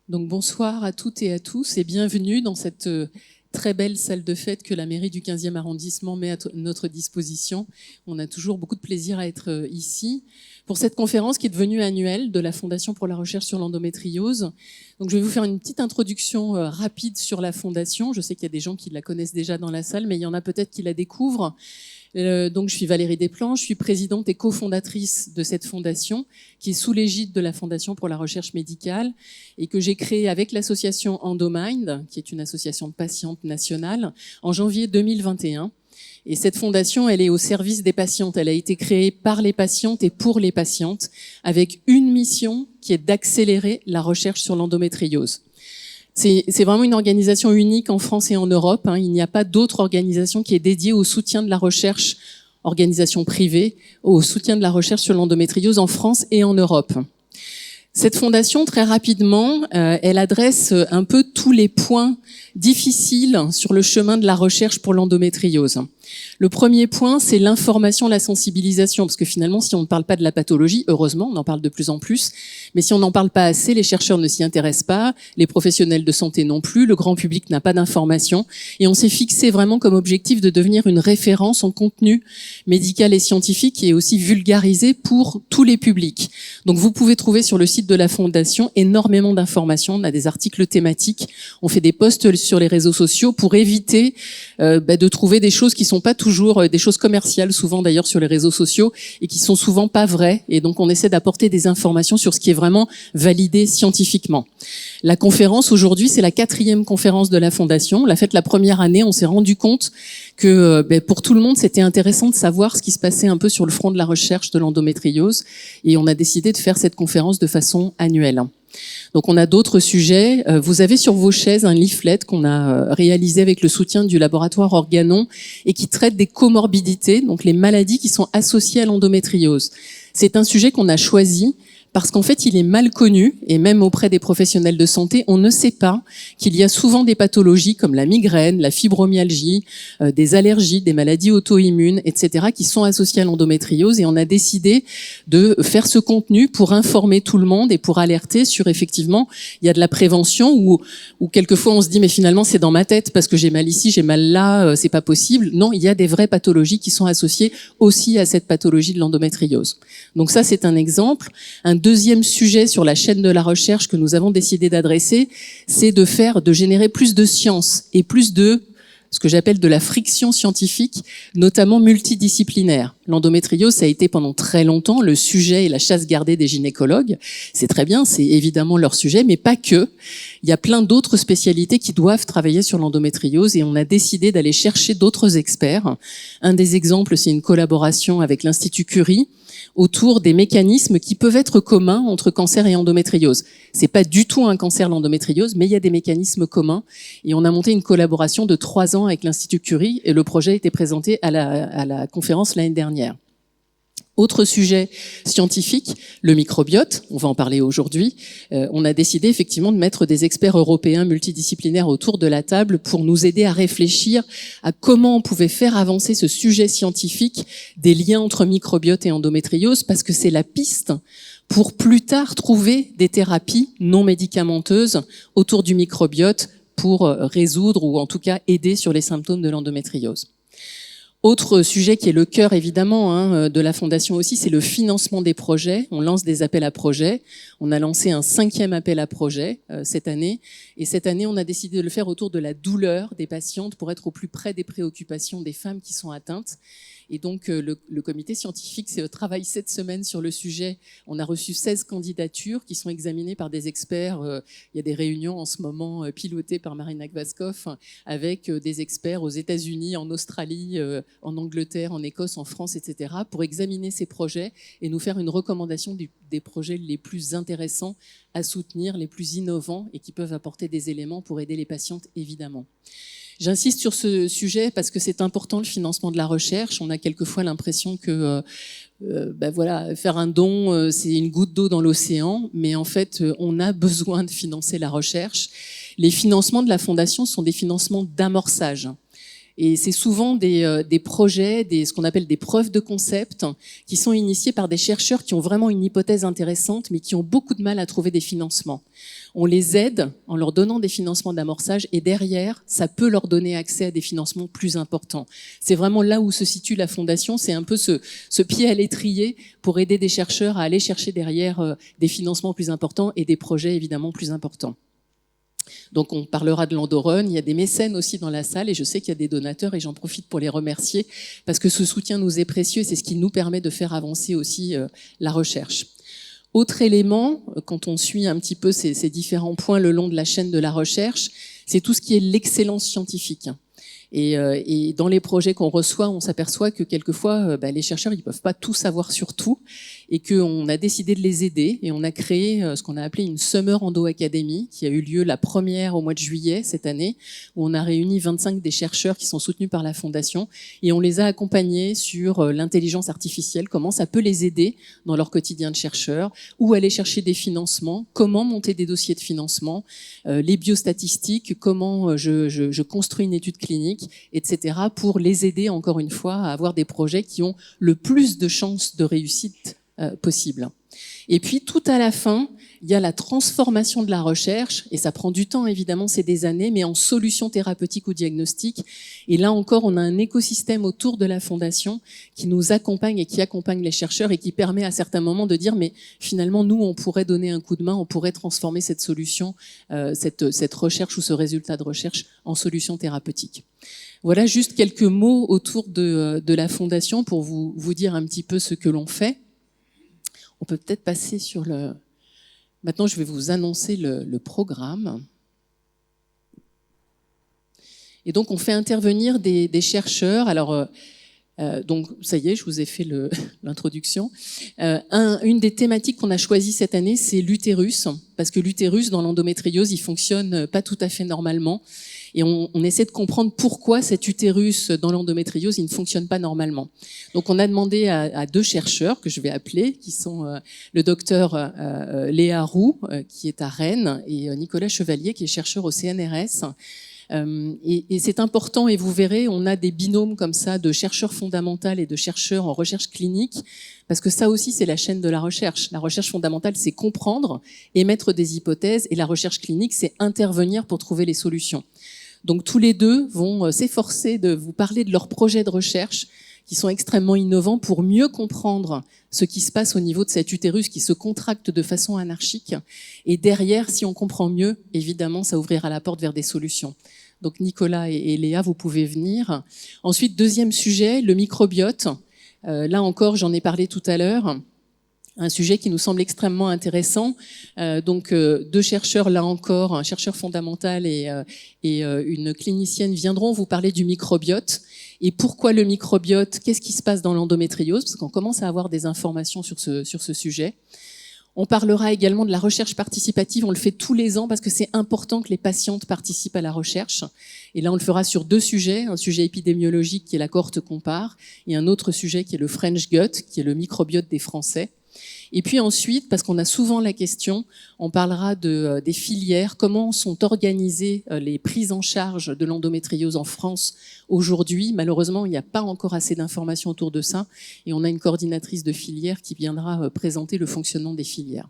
Donc bonsoir à toutes et à tous et bienvenue dans cette très belle salle de fête que la mairie du 15e arrondissement met à notre disposition. On a toujours beaucoup de plaisir à être ici pour cette conférence qui est devenue annuelle de la Fondation pour la recherche sur l'endométriose. Donc je vais vous faire une petite introduction rapide sur la fondation. Je sais qu'il y a des gens qui la connaissent déjà dans la salle, mais il y en a peut-être qui la découvrent. Donc je suis Valérie Desplanches, je suis présidente et cofondatrice de cette fondation qui est sous l'égide de la Fondation pour la recherche médicale et que j'ai créée avec l'association EndoMind, qui est une association de patientes nationale, en janvier 2021. Et cette fondation, elle est au service des patientes. Elle a été créée par les patientes et pour les patientes avec une mission qui est d'accélérer la recherche sur l'endométriose. C'est vraiment une organisation unique en France et en Europe. Il n'y a pas d'autre organisation qui est dédiée au soutien de la recherche, organisation privée, au soutien de la recherche sur l'endométriose en France et en Europe. Cette fondation, très rapidement, elle adresse un peu tous les points difficiles sur le chemin de la recherche pour l'endométriose. Le premier point, c'est l'information, la sensibilisation, parce que finalement, si on ne parle pas de la pathologie, heureusement, on en parle de plus en plus, mais si on n'en parle pas assez, les chercheurs ne s'y intéressent pas, les professionnels de santé non plus, le grand public n'a pas d'information, et on s'est fixé vraiment comme objectif de devenir une référence en contenu médical et scientifique et aussi vulgarisé pour tous les publics. Donc vous pouvez trouver sur le site de la Fondation énormément d'informations, on a des articles thématiques, on fait des posts sur les réseaux sociaux pour éviter de trouver des choses qui sont pas toujours des choses commerciales, souvent d'ailleurs sur les réseaux sociaux, et qui sont souvent pas vraies. Et donc on essaie d'apporter des informations sur ce qui est vraiment validé scientifiquement. La conférence aujourd'hui, c'est la 4e conférence de la Fondation. On l'a faite la première année, on s'est rendu compte que pour tout le monde, c'était intéressant de savoir ce qui se passait un peu sur le front de la recherche de l'endométriose. Et on a décidé de faire cette conférence de façon annuelle. Donc on a d'autres sujets. Vous avez sur vos chaises un leaflet qu'on a réalisé avec le soutien du laboratoire Organon et qui traite des comorbidités, donc les maladies qui sont associées à l'endométriose. C'est un sujet qu'on a choisi parce qu'en fait, il est mal connu, et même auprès des professionnels de santé, on ne sait pas qu'il y a souvent des pathologies comme la migraine, la fibromyalgie, des allergies, des maladies auto-immunes, etc., qui sont associées à l'endométriose, et on a décidé de faire ce contenu pour informer tout le monde et pour alerter sur, effectivement, il y a de la prévention où quelquefois on se dit, mais finalement, c'est dans ma tête parce que j'ai mal ici, j'ai mal là, c'est pas possible. Non, il y a des vraies pathologies qui sont associées aussi à cette pathologie de l'endométriose. Donc ça, c'est un exemple. Un deuxième sujet sur la chaîne de la recherche que nous avons décidé d'adresser, c'est de générer plus de science et plus de ce que j'appelle de la friction scientifique, notamment multidisciplinaire. L'endométriose, ça a été pendant très longtemps le sujet et la chasse gardée des gynécologues. C'est très bien, c'est évidemment leur sujet, mais pas que. Il y a plein d'autres spécialités qui doivent travailler sur l'endométriose et on a décidé d'aller chercher d'autres experts. Un des exemples, c'est une collaboration avec l'Institut Curie autour des mécanismes qui peuvent être communs entre cancer et endométriose. C'est pas du tout un cancer, l'endométriose, mais il y a des mécanismes communs. Et on a monté une collaboration de 3 ans avec l'Institut Curie et le projet a été présenté à la conférence l'année dernière. Autre sujet scientifique, le microbiote, on va en parler aujourd'hui. On a décidé effectivement de mettre des experts européens multidisciplinaires autour de la table pour nous aider à réfléchir à comment on pouvait faire avancer ce sujet scientifique des liens entre microbiote et endométriose, parce que c'est la piste pour plus tard trouver des thérapies non médicamenteuses autour du microbiote pour résoudre ou en tout cas aider sur les symptômes de l'endométriose. Autre sujet qui est le cœur évidemment de la Fondation aussi, c'est le financement des projets. On lance des appels à projets. On a lancé un 5e appel à projets cette année. Et cette année, on a décidé de le faire autour de la douleur des patientes pour être au plus près des préoccupations des femmes qui sont atteintes. Et donc, le comité scientifique travaille cette semaine sur le sujet. On a reçu 16 candidatures qui sont examinées par des experts. Il y a des réunions en ce moment pilotées par Marina Gvaskov avec des experts aux États-Unis, en Australie, en Angleterre, en Écosse, en France, etc., pour examiner ces projets et nous faire une recommandation des projets les plus intéressants à soutenir, les plus innovants et qui peuvent apporter des éléments pour aider les patientes, évidemment. J'insiste sur ce sujet parce que c'est important, le financement de la recherche. On a quelquefois l'impression que faire un don, c'est une goutte d'eau dans l'océan, mais en fait, on a besoin de financer la recherche. Les financements de la Fondation sont des financements d'amorçage. Et c'est souvent des projets, ce qu'on appelle des preuves de concept, qui sont initiés par des chercheurs qui ont vraiment une hypothèse intéressante, mais qui ont beaucoup de mal à trouver des financements. On les aide en leur donnant des financements d'amorçage, et derrière, ça peut leur donner accès à des financements plus importants. C'est vraiment là où se situe la fondation, c'est un peu ce pied à l'étrier pour aider des chercheurs à aller chercher derrière des financements plus importants et des projets évidemment plus importants. Donc on parlera de l'Andorone, il y a des mécènes aussi dans la salle et je sais qu'il y a des donateurs et j'en profite pour les remercier parce que ce soutien nous est précieux et c'est ce qui nous permet de faire avancer aussi la recherche. Autre élément, quand on suit un petit peu ces différents points le long de la chaîne de la recherche, c'est tout ce qui est l'excellence scientifique. Et dans les projets qu'on reçoit, on s'aperçoit que quelquefois, les chercheurs, ils peuvent pas tout savoir sur tout, et qu'on a décidé de les aider, et on a créé ce qu'on a appelé une Summer Endo Academy, qui a eu lieu la première au mois de juillet cette année, où on a réuni 25 des chercheurs qui sont soutenus par la Fondation, et on les a accompagnés sur l'intelligence artificielle, comment ça peut les aider dans leur quotidien de chercheurs, où aller chercher des financements, comment monter des dossiers de financement, les biostatistiques, comment je construis une étude clinique, etc., pour les aider encore une fois à avoir des projets qui ont le plus de chances de réussite possible. Et puis tout à la fin, il y a la transformation de la recherche, et ça prend du temps évidemment, c'est des années, mais en solutions thérapeutiques ou diagnostiques. Et là encore, on a un écosystème autour de la Fondation qui nous accompagne et qui accompagne les chercheurs et qui permet à certains moments de dire mais finalement nous on pourrait donner un coup de main, on pourrait transformer cette solution, cette recherche ou ce résultat de recherche en solution thérapeutique. Voilà juste quelques mots autour de la Fondation pour vous dire un petit peu ce que l'on fait. On peut peut-être passer sur le... Maintenant, je vais vous annoncer le programme. Et donc, on fait intervenir des chercheurs. Alors, donc, ça y est, je vous ai fait l'introduction. Une des thématiques qu'on a choisies cette année, c'est l'utérus, parce que l'utérus, dans l'endométriose, il fonctionne pas tout à fait normalement. Et on essaie de comprendre pourquoi cet utérus dans l'endométriose, il ne fonctionne pas normalement. Donc on a demandé à deux chercheurs que je vais appeler, qui sont le docteur Léa Roux, qui est à Rennes, et Nicolas Chevalier, qui est chercheur au CNRS. Et c'est important, et vous verrez, on a des binômes comme ça de chercheurs fondamentaux et de chercheurs en recherche clinique, parce que ça aussi c'est la chaîne de la recherche. La recherche fondamentale, c'est comprendre, émettre des hypothèses, et la recherche clinique, c'est intervenir pour trouver les solutions. Donc tous les deux vont s'efforcer de vous parler de leurs projets de recherche qui sont extrêmement innovants pour mieux comprendre ce qui se passe au niveau de cet utérus qui se contracte de façon anarchique. Et derrière, si on comprend mieux, évidemment, ça ouvrira la porte vers des solutions. Donc Nicolas et Léa, vous pouvez venir. Ensuite, deuxième sujet, le microbiote. Là encore, j'en ai parlé tout à l'heure. Un sujet qui nous semble extrêmement intéressant. Deux chercheurs, là encore, un chercheur fondamental et une clinicienne viendront vous parler du microbiote. Et pourquoi le microbiote? Qu'est-ce qui se passe dans l'endométriose? Parce qu'on commence à avoir des informations sur ce sujet. On parlera également de la recherche participative. On le fait tous les ans parce que c'est important que les patientes participent à la recherche. Et là, on le fera sur deux sujets. Un sujet épidémiologique qui est la cohorte compare et un autre sujet qui est le French Gut, qui est le microbiote des Français. Et puis ensuite, parce qu'on a souvent la question, on parlera des filières, comment sont organisées les prises en charge de l'endométriose en France aujourd'hui. Malheureusement, il n'y a pas encore assez d'informations autour de ça et on a une coordinatrice de filière qui viendra présenter le fonctionnement des filières.